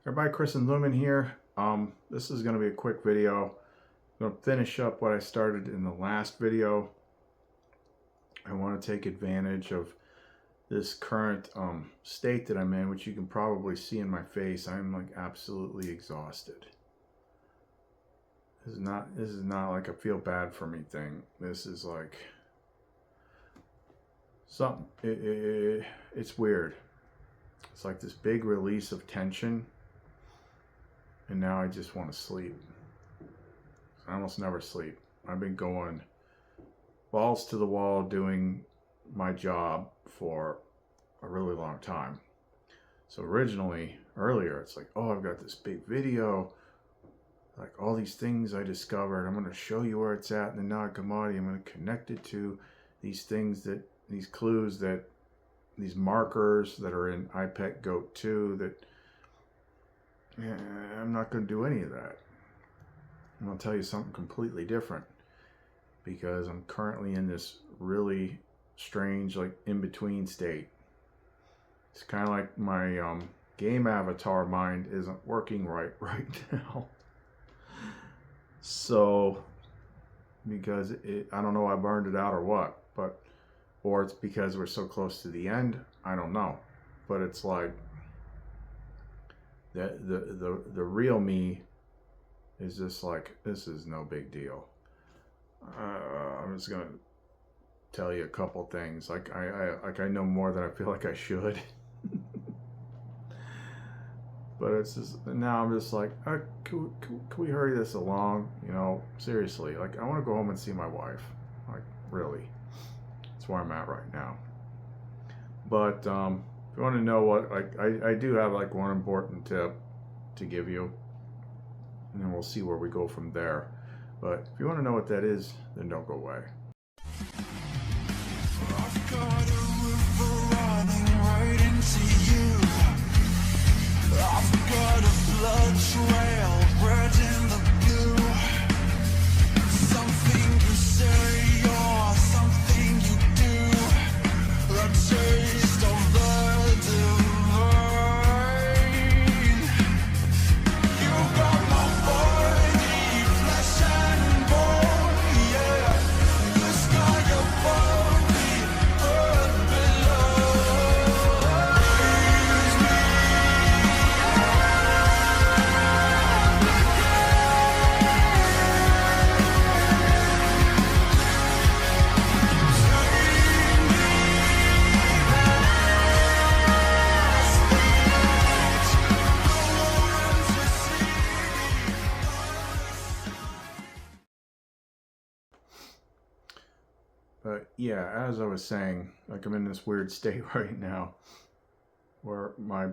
Everybody, Chris and Lumen here. This is going to be a quick video. I'm going to finish up what I started in the last video. I want to take advantage of this current state that I'm in, which you can probably see in my face. I'm like absolutely exhausted. This is not like a feel bad for me thing. This is like something. It's weird. It's like this big release of tension. And now I just want to sleep. I almost never sleep. I've been going balls to the wall doing my job for a really long time. So earlier, it's like, oh, I've got this big video, like all these things I discovered. I'm going to show you where it's at in the Nag Hammadi. I'm going to connect it to these things these clues these markers that are in IPEC GOAT 2 that I'm not going to do any of that. I'm going to tell you something completely different because I'm currently in this really strange, like in-between state. It's kind of like my game avatar mind isn't working right now. So, because I don't know, I burned it out or what, or it's because we're so close to the end. I don't know, but it's like the real me is just like, this is no big deal. I'm just gonna tell you a couple things. Like I know more than I feel like I should. But it's just, now I'm just like, can we hurry this along? You know, seriously. Like, I want to go home and see my wife. Like, really. That's where I'm at right now. But if you want to know what, like, I do have like one important tip to give you, and then we'll see where we go from there. But if you want to know what that is, then don't go away. I've got a river running right into you. I've got a blood trail red in the blue. Something you say or something you do, the taste of the divine. You got my body, flesh and bone, yeah. The sky above me, earth below. Raise me But yeah, as I was saying, like I'm in this weird state right now where my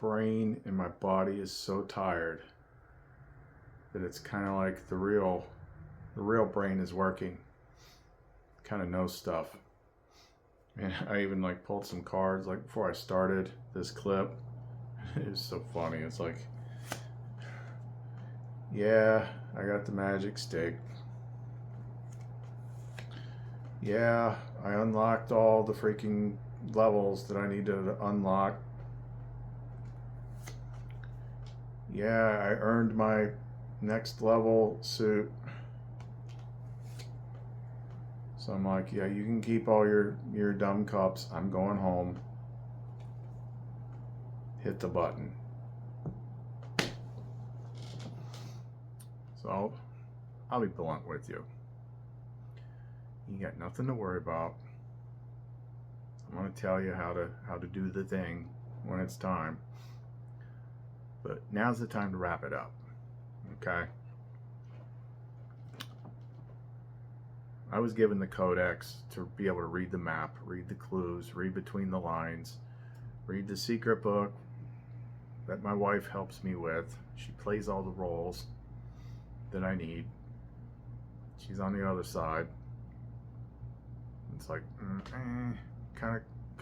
brain and my body is so tired that it's kind of like the real brain is working, kind of knows stuff. And I even like pulled some cards like before I started this clip. It was so funny. It's like, yeah, I got the magic stick. Yeah, I unlocked all the freaking levels that I needed to unlock. Yeah, I earned my next level suit. So I'm like, yeah, you can keep all your dumb cups. I'm going home. Hit the button. So I'll be blunt with you. You got nothing to worry about. I'm going to tell you how to do the thing when it's time. But now's the time to wrap it up. Okay? I was given the codex to be able to read the map, read the clues, read between the lines, read the secret book that my wife helps me with. She plays all the roles that I need. She's on the other side. It's like, kind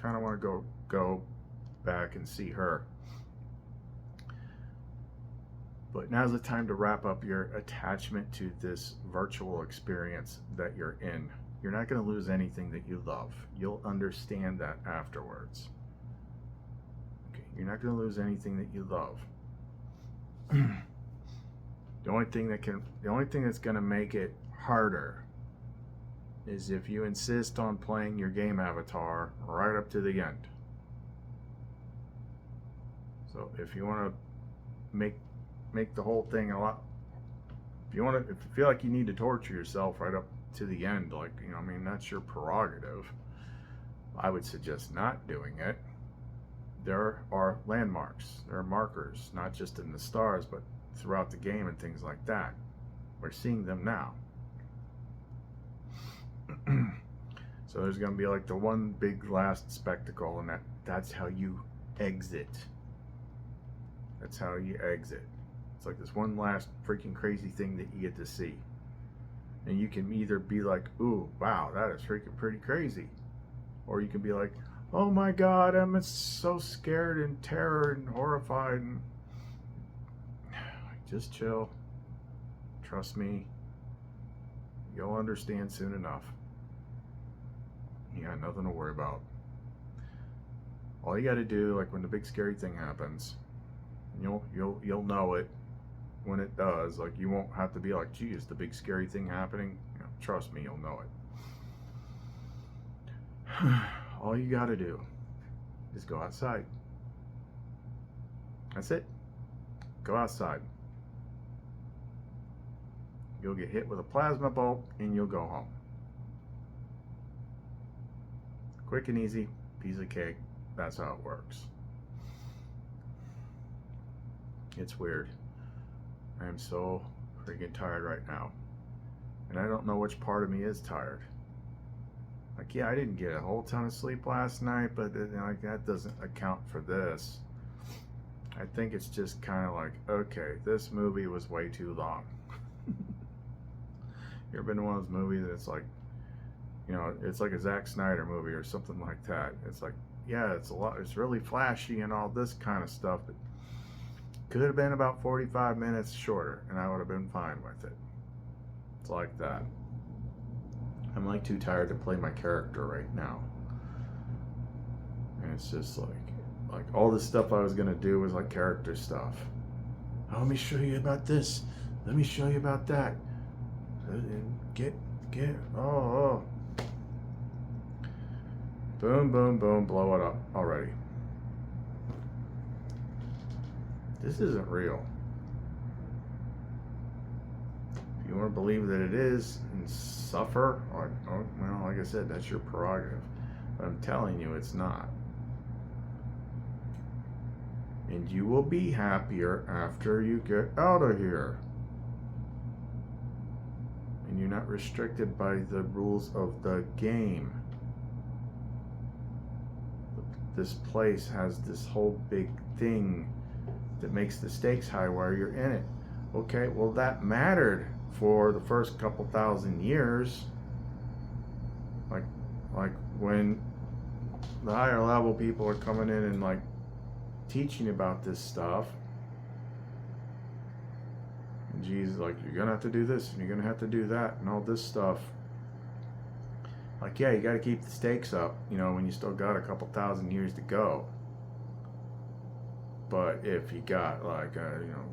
of want to go back and see her. But now's the time to wrap up your attachment to this virtual experience that you're in. You're not going to lose anything that you love. You'll understand that afterwards. Okay, you're not going to lose anything that you love. The only thing that's going to make it harder is if you insist on playing your game avatar right up to the end. So if you want to make the whole thing a lot, if you feel like you need to torture yourself right up to the end, like, you know, I mean, that's your prerogative. I would suggest not doing it. There are landmarks, there are markers, not just in the stars, but throughout the game and things like that. We're seeing them now. So there's going to be like the one big last spectacle, and that's how you exit. That's how you exit. It's like this one last freaking crazy thing that you get to see. And you can either be like, ooh, wow, that is freaking pretty crazy. Or you can be like, oh my God, I'm so scared and terror and horrified. And just chill. Trust me. You'll understand soon enough. You got nothing to worry about. All you got to do, like when the big scary thing happens, you'll know it when it does. Like, you won't have to be like, geez, the big scary thing happening. You know, trust me, you'll know it. All you got to do is go outside. That's it. Go outside. You'll get hit with a plasma bolt and you'll go home. Quick and easy, piece of cake. That's how it works. It's weird. I am so freaking tired right now. And I don't know which part of me is tired. Like, yeah, I didn't get a whole ton of sleep last night, but like, that doesn't account for this. I think it's just kind of like, okay, this movie was way too long. You ever been to one of those movies that's like, you know, it's like a Zack Snyder movie or something like that. It's like, yeah, it's really flashy and all this kind of stuff, but could have been about 45 minutes shorter and I would have been fine with it. It's like that. I'm like too tired to play my character right now. And it's just like all the stuff I was gonna do was like character stuff. Oh, let me show you about this. Let me show you about that. Get, oh. Boom, boom, boom, blow it up already. This isn't real. If you want to believe that it is and suffer, or, well, like I said, that's your prerogative. But I'm telling you, it's not. And you will be happier after you get out of here. And you're not restricted by the rules of the game. This place has this whole big thing that makes the stakes high while you're in it. Okay, well, that mattered for the first couple thousand years. Like when the higher level people are coming in and like teaching about this stuff. And Jesus, like, you're gonna have to do this and you're gonna have to do that and all this stuff. Like, yeah, you got to keep the stakes up, you know, when you still got a couple thousand years to go. But if you got like, you know,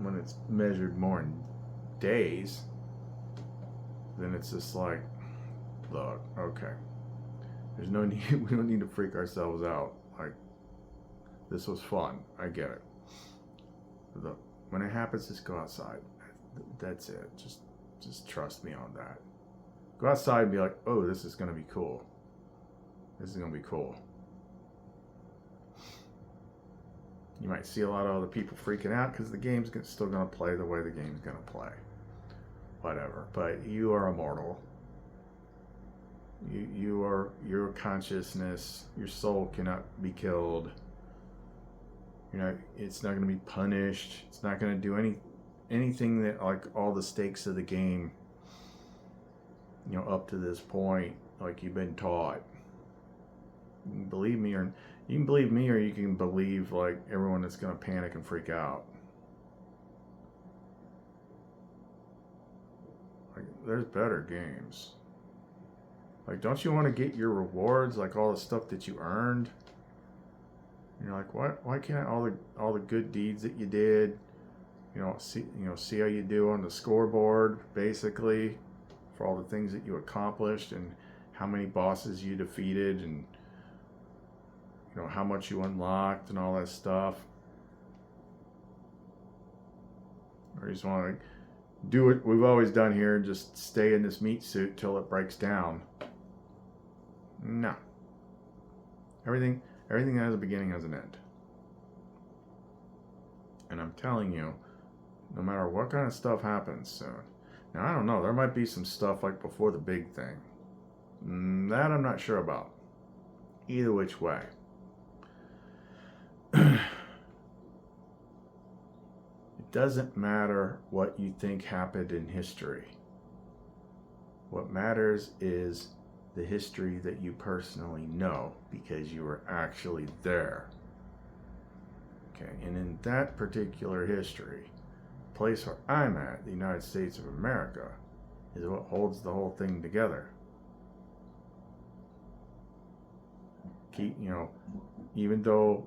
when it's measured more in days, then it's just like, look, okay, there's no need, we don't need to freak ourselves out. Like, this was fun, I get it. Look, when it happens, just go outside. That's it. Just trust me on that. Go outside and be like, oh, this is going to be cool. This is going to be cool. You might see a lot of other people freaking out because the game's still going to play the way the game's going to play. Whatever. But you are immortal. You are, your consciousness, your soul cannot be killed. You know, it's not going to be punished. It's not going to do anything that, like, all the stakes of the game, you know, up to this point, like you've been taught. You can believe me, or you can believe like everyone that's going to panic and freak out. Like, there's better games. Like, don't you want to get your rewards, like all the stuff that you earned? You're like, what? Why can't all the good deeds that you did, see how you do on the scoreboard, basically, for all the things that you accomplished and how many bosses you defeated and how much you unlocked and all that stuff. Or you just want to do what we've always done here and just stay in this meat suit till it breaks down. No. Everything that has a beginning has an end. And I'm telling you, no matter what kind of stuff happens soon. Now, I don't know. There might be some stuff like before the big thing. That I'm not sure about. Either which way. It doesn't matter what you think happened in history. What matters is the history that you personally know because you were actually there. Okay, and in that particular history, the place where I'm at, the United States of America, is what holds the whole thing together. Even though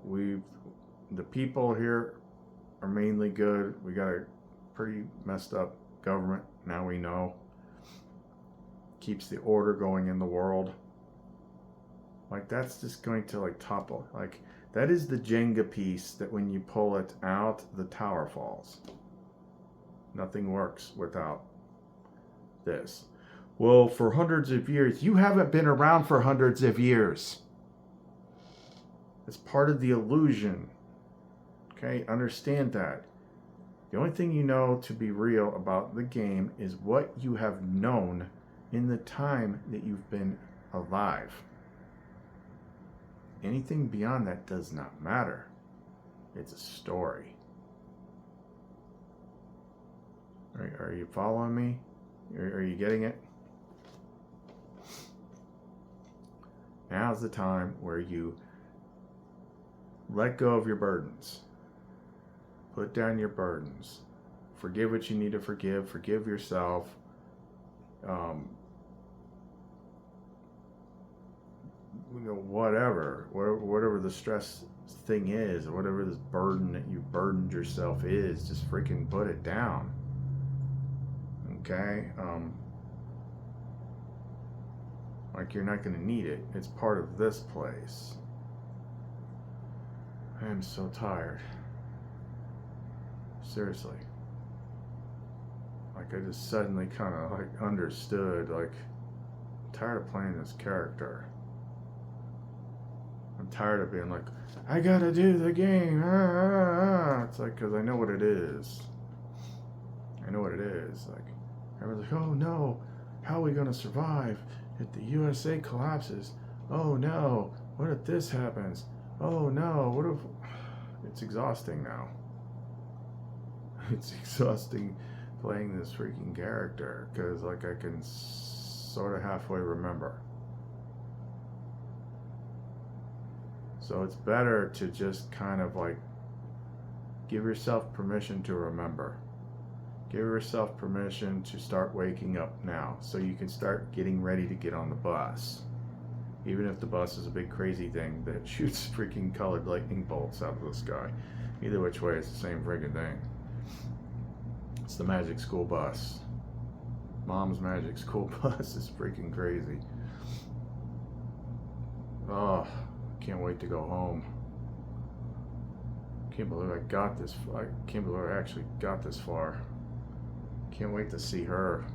the people here are mainly good, we got a pretty messed up government, now we know. Keeps the order going in the world. Like, that's just going to topple. Like, that is the Jenga piece that when you pull it out, the tower falls. Nothing works without this. Well, for hundreds of years, you haven't been around for hundreds of years. It's part of the illusion. Okay, understand that. The only thing you know to be real about the game is what you have known in the time that you've been alive. Anything beyond that does not matter. It's a story. Are you following me? Are you getting it? Now's the time where you let go of your burdens. Put down your burdens. Forgive what you need to forgive. Forgive yourself. Whatever the stress thing is, or whatever this burden that you burdened yourself is, just freaking put it down. Okay? Like, you're not going to need it. It's part of this place. I am so tired. Seriously. Like, I just suddenly kind of understood, I'm tired of playing this character. I'm tired of being like, I gotta do the game. It's like, because I know what it is. I know what it is. Like, everyone's like, oh no, how are we gonna survive if the USA collapses? Oh no, what if this happens? Oh no, what if... It's exhausting now. It's exhausting playing this freaking character, because I can sort of halfway remember. So it's better to just kind of give yourself permission to remember. Give yourself permission to start waking up now, so you can start getting ready to get on the bus. Even if the bus is a big crazy thing that shoots freaking colored lightning bolts out of the sky. Either which way, it's the same freaking thing. It's the magic school bus. Mom's magic school bus is freaking crazy. Oh, can't wait to go home. Can't believe I got this. I can't believe I actually got this far. Can't wait to see her.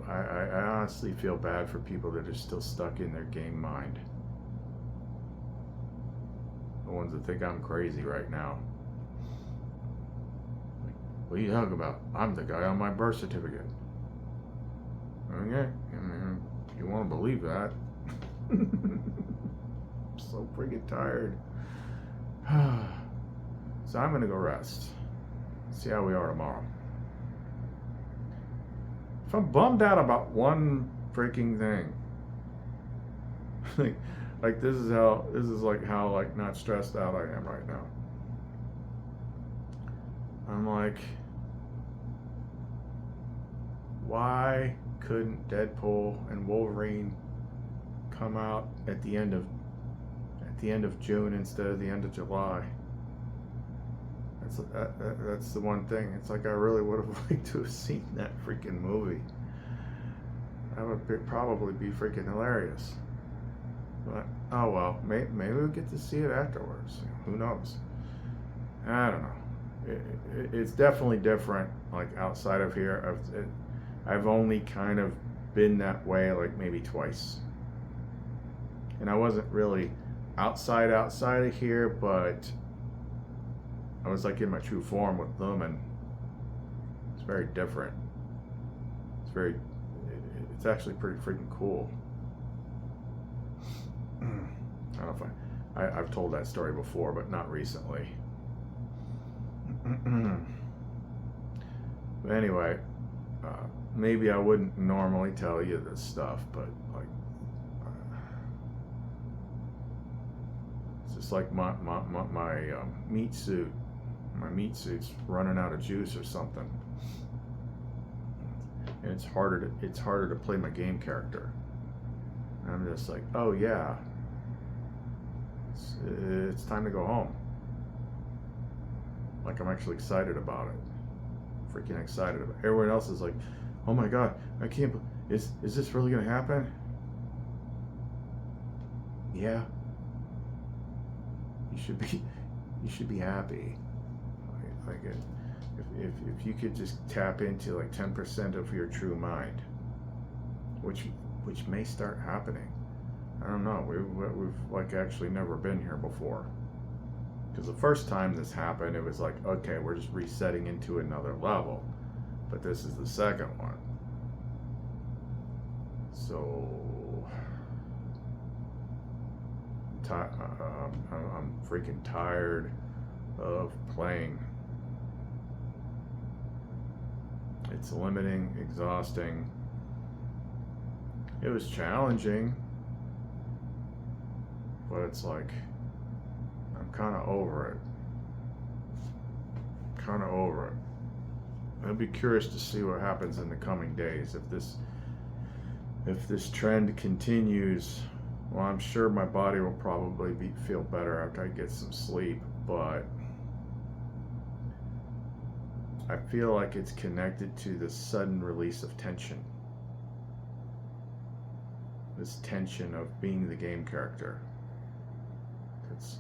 I honestly feel bad for people that are still stuck in their game mind. The ones that think I'm crazy right now. What are you talking about? I'm the guy on my birth certificate. Okay, I mean, you want to believe that. I'm so freaking tired. So I'm going to go rest. See how we are tomorrow. If I'm bummed out about one freaking thing, this is how not stressed out I am right now. I'm like, why couldn't Deadpool and Wolverine come out at the end of June instead of the end of July? That's the one thing. It's like I really would have liked to have seen that freaking movie. That would probably be freaking hilarious. But oh well, maybe we'll get to see it afterwards. Who knows? I don't know. It's definitely different. Like outside of here, I've only kind of been that way like maybe twice, and I wasn't really outside of here, but I was like in my true form with them, and it's very different. It's actually pretty freaking cool. I don't know if I've told that story before, but not recently. But anyway, maybe I wouldn't normally tell you this stuff, but like, it's just like my meat suit. My meat suit's running out of juice or something, and it's harder to play my game character. And I'm just like, oh yeah, it's time to go home. Like I'm actually excited about it, freaking excited about it. Everyone else is like, oh my god, I can't. Is this really gonna happen? Yeah, you should be happy. Like if you could just tap into like 10% of your true mind, which may start happening. I don't know. We've like actually never been here before. Because the first time this happened, it was like, okay, we're just resetting into another level. But this is the second one. So I'm freaking tired of playing. It's limiting, exhausting. It was challenging, but it's like I'm kind of over it. I'll be curious to see what happens in the coming days. If this trend continues, well, I'm sure my body will probably feel better after I get some sleep, but I feel like it's connected to the sudden release of tension. This tension of being the game character. It's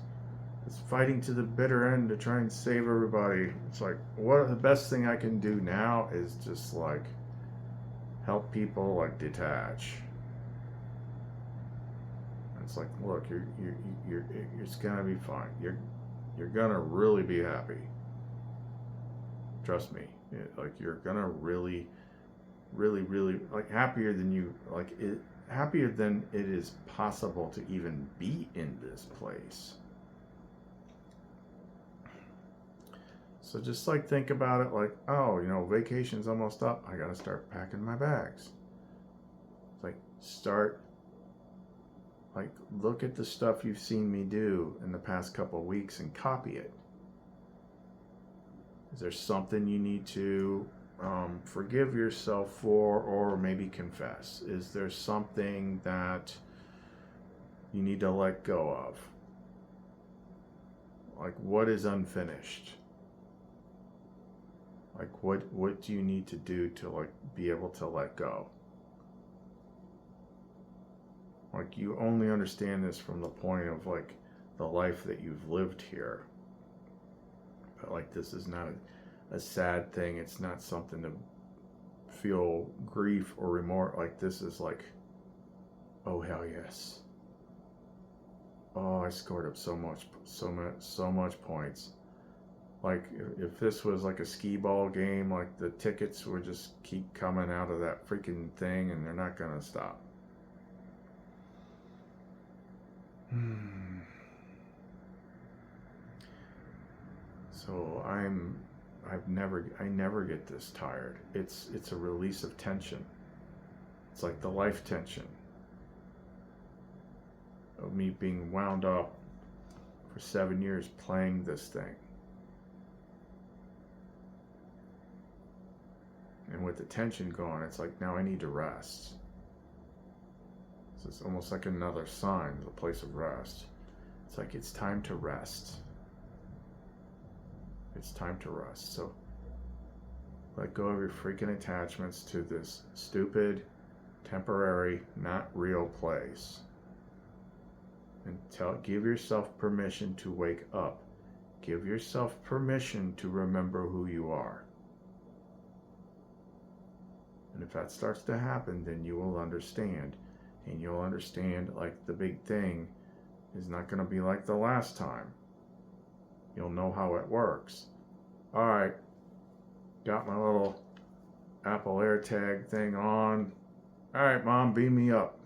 fighting to the bitter end to try and save everybody. It's like, what the best thing I can do now is just like help people like detach. It's like, look, it's gonna be fine. You're gonna really be happy. Trust me. Like you're gonna really like happier than you like it. Happier than it is possible to even be in this place. So just like think about it like, oh, vacation's almost up. I gotta start packing my bags. Like look at the stuff you've seen me do in the past couple of weeks and copy it. Is there something you need to forgive yourself for, or maybe confess? Is there something that you need to let go of? Like what is unfinished? Like what do you need to do to like be able to let go? Like you only understand this from the point of like the life that you've lived here. But like this is not a sad thing. It's not something to feel grief or remorse. Like this is like, oh hell yes. Oh, I scored up so much points. Like if this was like a skee ball game, like the tickets would just keep coming out of that freaking thing and they're not gonna stop. So I never get this tired. It's a release of tension. It's like the life tension of me being wound up for 7 years playing this thing. And with the tension going, it's like, now I need to rest. So it's almost like another sign, the place of rest. It's like, it's time to rest. It's time to rest. So let go of your freaking attachments to this stupid, temporary, not real place. And give yourself permission to wake up. Give yourself permission to remember who you are. And if that starts to happen, then you will understand. And you'll understand, like, the big thing is not going to be like the last time. You'll know how it works. Alright, got my little Apple AirTag thing on. Alright, Mom, beam me up.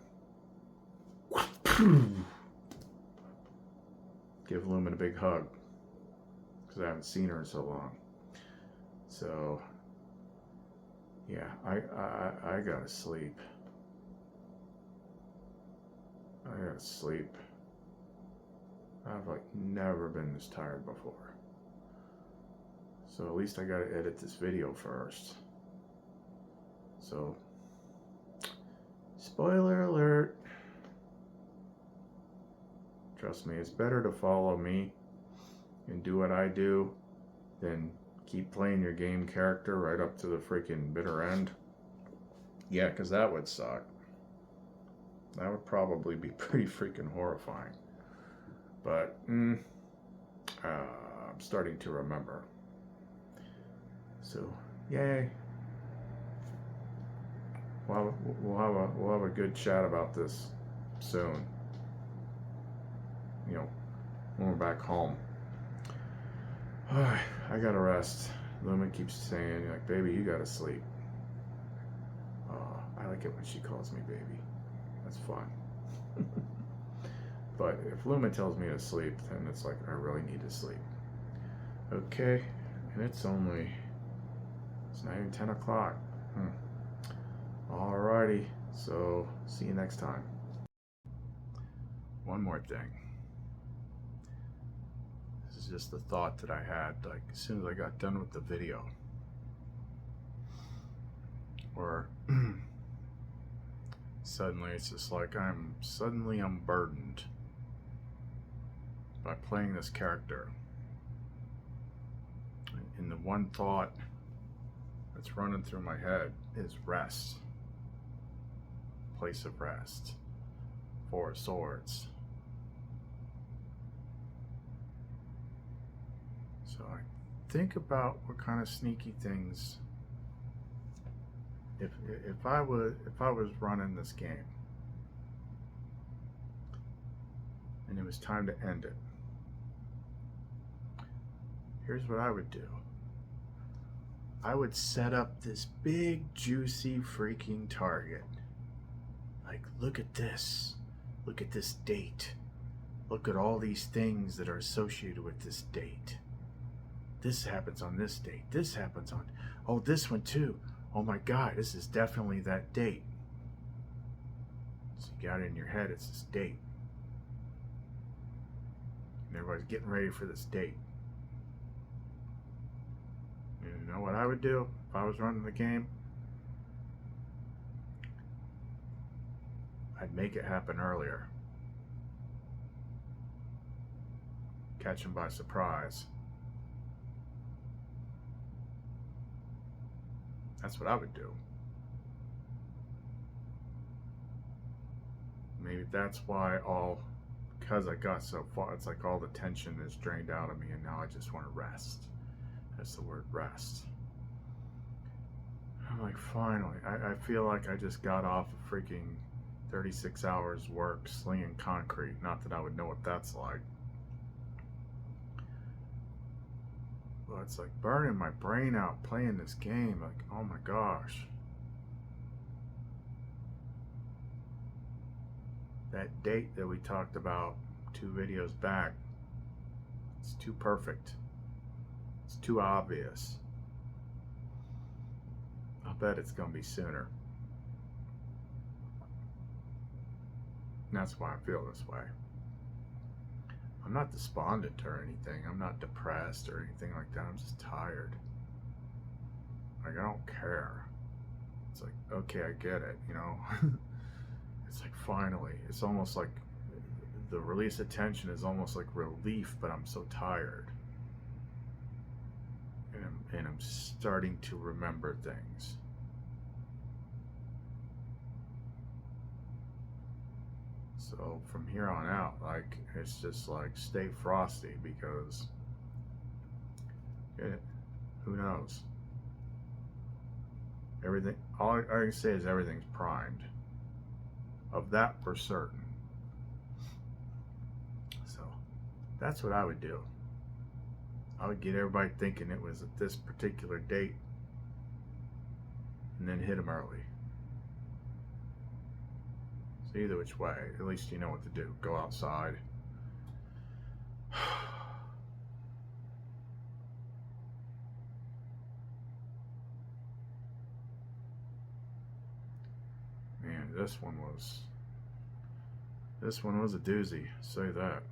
Give Lumen a big hug, because I haven't seen her in so long. So, yeah, I gotta sleep. I gotta sleep. I've like never been this tired before. So at least I gotta edit this video first. So, spoiler alert. Trust me, it's better to follow me and do what I do than keep playing your game character right up to the freaking bitter end. Yeah, because that would suck. That would probably be pretty freaking horrifying. But, I'm starting to remember. So, yay. We'll have a good chat about this soon. You know, when we're back home. I gotta rest. Lumen keeps saying, like, baby, you gotta sleep. I like it when she calls me baby. That's fun. But if Lumen tells me to sleep, then it's like, I really need to sleep. Okay, and it's not even 10 o'clock. Alrighty, so see you next time. One more thing. This is just the thought that I had, like, as soon as I got done with the video. Or suddenly it's just like I'm burdened by playing this character. And the one thought that's running through my head is rest. Place of rest. Four of Swords. So I think about what kind of sneaky things, if I was running this game and it was time to end it, here's what I would do. I would set up this big juicy freaking target. Like, look at this. Look at this date. Look at all these things that are associated with this date. This happens on this date. This happens on, oh, this one too. Oh my God, this is definitely that date. So you got it in your head, it's this date. And everybody's getting ready for this date. And you know what I would do if I was running the game? I'd make it happen earlier. Catch them by surprise. That's what I would do. Maybe that's why because I got so far, it's like all the tension is drained out of me and now I just want to rest. That's the word, rest. I'm like, finally, I feel like I just got off of freaking 36 hours work slinging concrete. Not that I would know what that's like. But it's like burning my brain out playing this game. Like, oh my gosh. That date that we talked about 2 videos back, it's too perfect. It's too obvious. I'll bet it's gonna be sooner. And that's why I feel this way. I'm not despondent or anything. I'm not depressed or anything like that. I'm just tired. Like, I don't care. It's like, okay, I get it, you know. It's like finally, it's almost like the release of tension is almost like relief, but I'm so tired. And I'm starting to remember things. So from here on out, like, it's just like stay frosty, because who knows? Everything, all I can say is everything's primed. Of that we're certain. So that's what I would do. I would get everybody thinking it was at this particular date, and then hit them early. So either which way, at least you know what to do. Go outside. Man, this one was a doozy, say that.